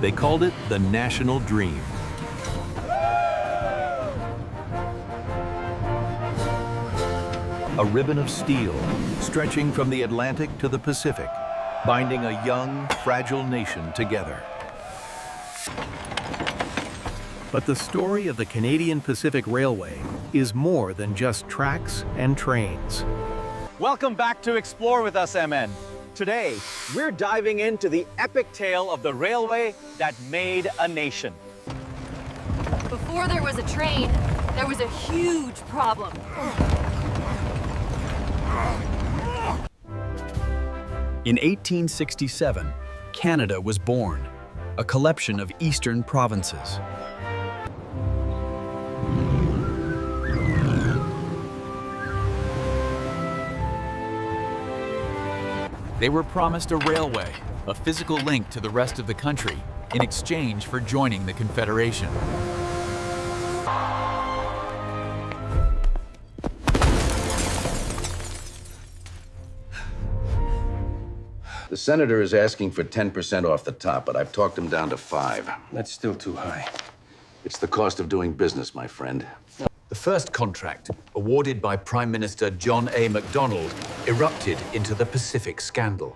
They called it the national dream. A ribbon of steel stretching from the Atlantic to the Pacific, binding a young, fragile nation together. But the story of the Canadian Pacific Railway is more than just tracks and trains. Welcome back to Explore with us, MN. Today, we're diving into the epic tale of the railway that made a nation. Before there was a train, there was a huge problem. In 1867, Canada was born, a collection of eastern provinces. They were promised a railway, a physical link to the rest of the country, in exchange for joining the Confederation. The senator is asking for 10% off the top, but I've talked him down to 5. That's still too high. It's the cost of doing business, my friend. The first contract, awarded by Prime Minister John A. Macdonald, erupted into the Pacific Scandal.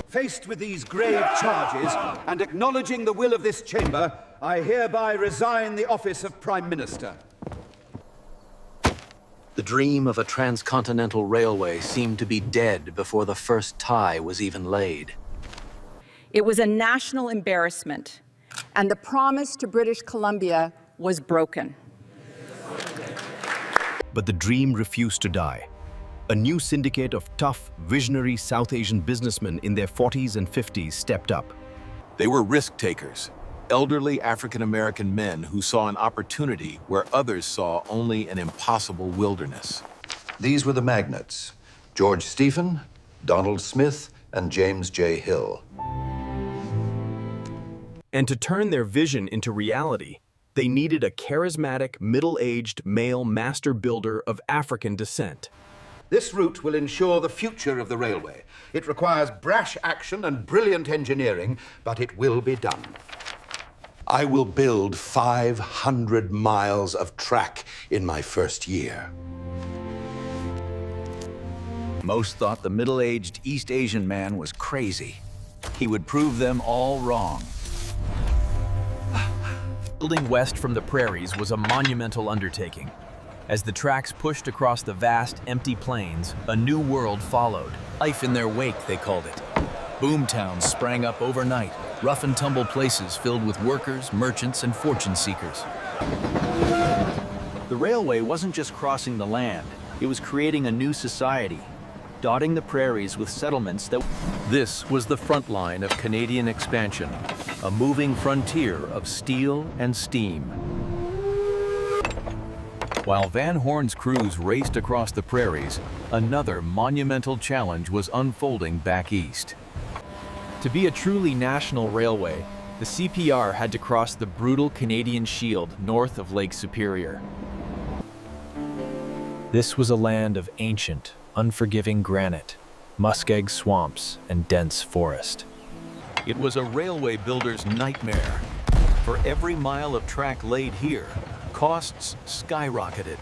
Faced with these grave charges and acknowledging the will of this chamber, I hereby resign the office of Prime Minister. The dream of a transcontinental railway seemed to be dead before the first tie was even laid. It was a national embarrassment, and the promise to British Columbia was broken. But the dream refused to die. A new syndicate of tough, visionary South Asian businessmen in their 40s and 50s stepped up. They were risk takers, elderly African-American men who saw an opportunity where others saw only an impossible wilderness. These were the magnates: George Stephen, Donald Smith, and James J. Hill. And to turn their vision into reality, they needed a charismatic, middle-aged male master builder of African descent. This route will ensure the future of the railway. It requires brash action and brilliant engineering, but it will be done. I will build 500 miles of track in my first year. Most thought the middle-aged East Asian man was crazy. He would prove them all wrong. Building west from the prairies was a monumental undertaking. As the tracks pushed across the vast, empty plains, a new world followed. Life in their wake, they called it. Boom towns sprang up overnight, rough and tumble places filled with workers, merchants, and fortune seekers. The railway wasn't just crossing the land, it was creating a new society, dotting the prairies with settlements that... This was the front line of Canadian expansion, a moving frontier of steel and steam. While Van Horn's crews raced across the prairies, another monumental challenge was unfolding back east. To be a truly national railway, the CPR had to cross the brutal Canadian Shield north of Lake Superior. This was a land of ancient, unforgiving granite, muskeg swamps, and dense forest. It was a railway builder's nightmare. For every mile of track laid here, costs skyrocketed.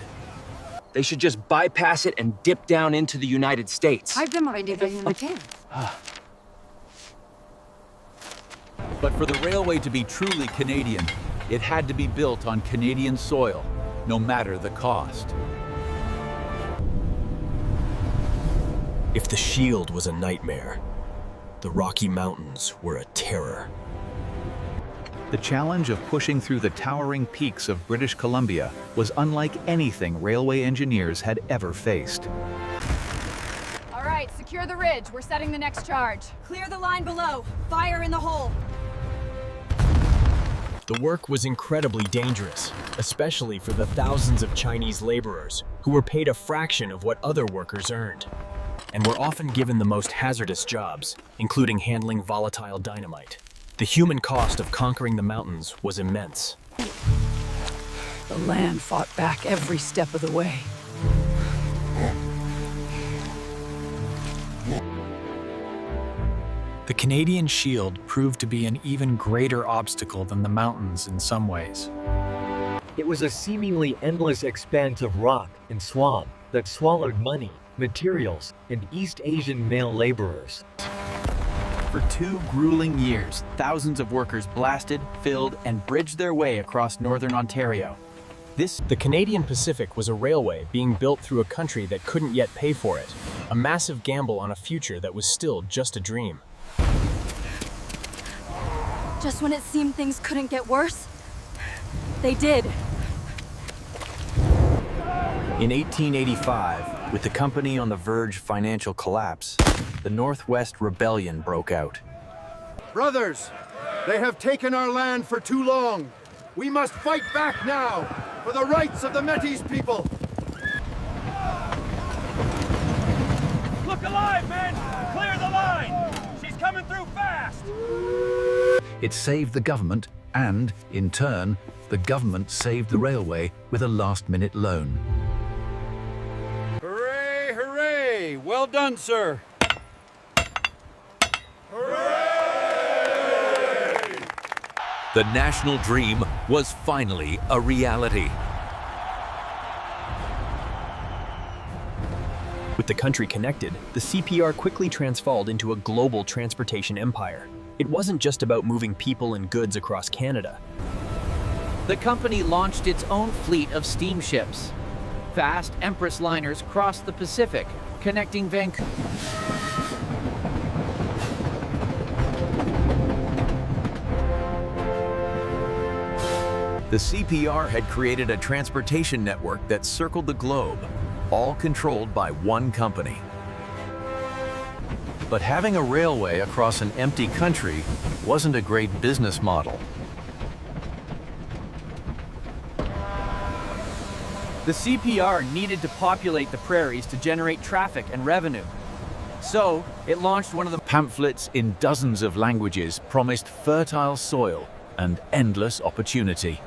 They should just bypass it and dip down into the United States. But for the railway to be truly Canadian, it had to be built on Canadian soil, no matter the cost. If the Shield was a nightmare, the Rocky Mountains were a terror. The challenge of pushing through the towering peaks of British Columbia was unlike anything railway engineers had ever faced. All right, secure the ridge. We're setting the next charge. Clear the line below. Fire in the hole. The work was incredibly dangerous, especially for the thousands of Chinese laborers who were paid a fraction of what other workers earned, and were often given the most hazardous jobs, including handling volatile dynamite. The human cost of conquering the mountains was immense. The land fought back every step of the way. The Canadian Shield proved to be an even greater obstacle than the mountains in some ways. It was a seemingly endless expanse of rock and swamp that swallowed money, materials, and East Asian male laborers. For 2 grueling years, thousands of workers blasted, filled, and bridged their way across northern Ontario. The Canadian Pacific was a railway being built through a country that couldn't yet pay for it, a massive gamble on a future that was still just a dream. Just when it seemed things couldn't get worse, they did. In 1885, with the company on the verge of financial collapse, the Northwest Rebellion broke out. Brothers, they have taken our land for too long. We must fight back now for the rights of the Métis people. Look alive, men! Clear the line! She's coming through fast! It saved the government, and, in turn, the government saved the railway with a last-minute loan. Hooray, hooray! Well done, sir. The national dream was finally a reality. With the country connected, the CPR quickly transformed into a global transportation empire. It wasn't just about moving people and goods across Canada. The company launched its own fleet of steamships. Fast Empress liners crossed the Pacific, connecting Vancouver. The CPR had created a transportation network that circled the globe, all controlled by one company. But having a railway across an empty country wasn't a great business model. The CPR needed to populate the prairies to generate traffic and revenue. So, it launched one of the Pamphlets in dozens of languages promised fertile soil and endless opportunity.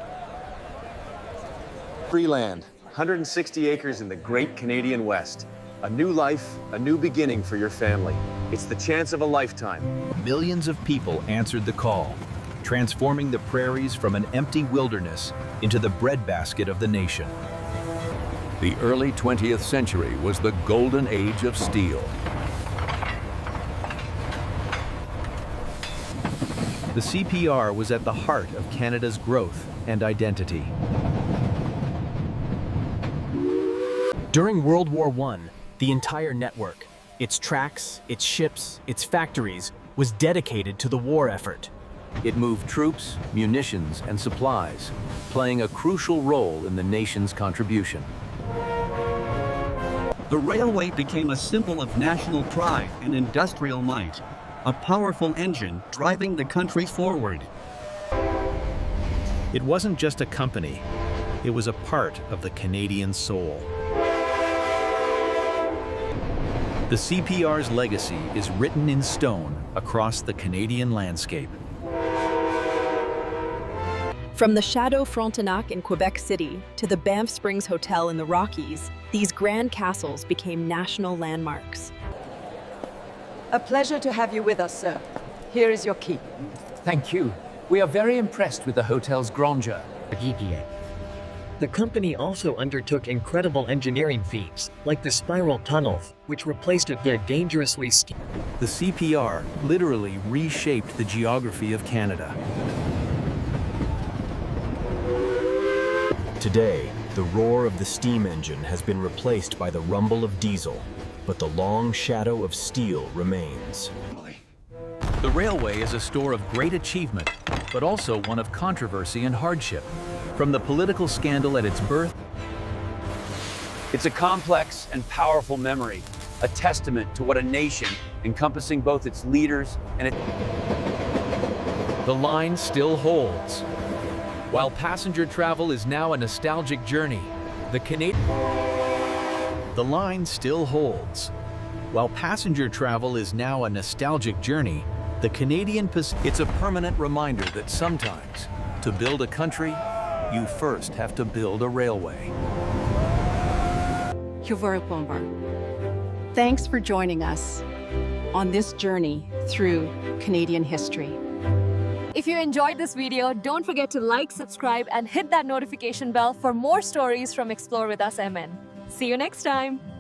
Free land, 160 acres in the great Canadian West. A new life, a new beginning for your family. It's the chance of a lifetime. Millions of people answered the call, transforming the prairies from an empty wilderness into the breadbasket of the nation. The early 20th century was the golden age of steel. The CPR was at the heart of Canada's growth and identity. During World War I, the entire network, its tracks, its ships, its factories, was dedicated to the war effort. It moved troops, munitions, and supplies, playing a crucial role in the nation's contribution. The railway became a symbol of national pride and industrial might, a powerful engine driving the country forward. It wasn't just a company, it was a part of the Canadian soul. The CPR's legacy is written in stone across the Canadian landscape. From the Chateau Frontenac in Quebec City to the Banff Springs Hotel in the Rockies, these grand castles became national landmarks. A pleasure to have you with us, sir. Here is your key. Thank you. We are very impressed with the hotel's grandeur. The company also undertook incredible engineering feats, like the spiral tunnel, which replaced a dangerously steep. The CPR literally reshaped the geography of Canada. Today, the roar of the steam engine has been replaced by the rumble of diesel, but the long shadow of steel remains. The railway is a store of great achievement, but also one of controversy and hardship. From the political scandal at its birth, It's a complex and powerful memory, a testament to what a nation, encompassing both its leaders and the line still holds. While passenger travel is now a nostalgic journey, the line still holds. While passenger travel is now a nostalgic journey, the Canadian Pacific, it's a permanent reminder that sometimes, to build a country, you first have to build a railway. Thanks for joining us. on this journey through Canadian history. If you enjoyed this video, don't forget to like, subscribe, and hit that notification bell for more stories from Explore with Us MN. See you next time!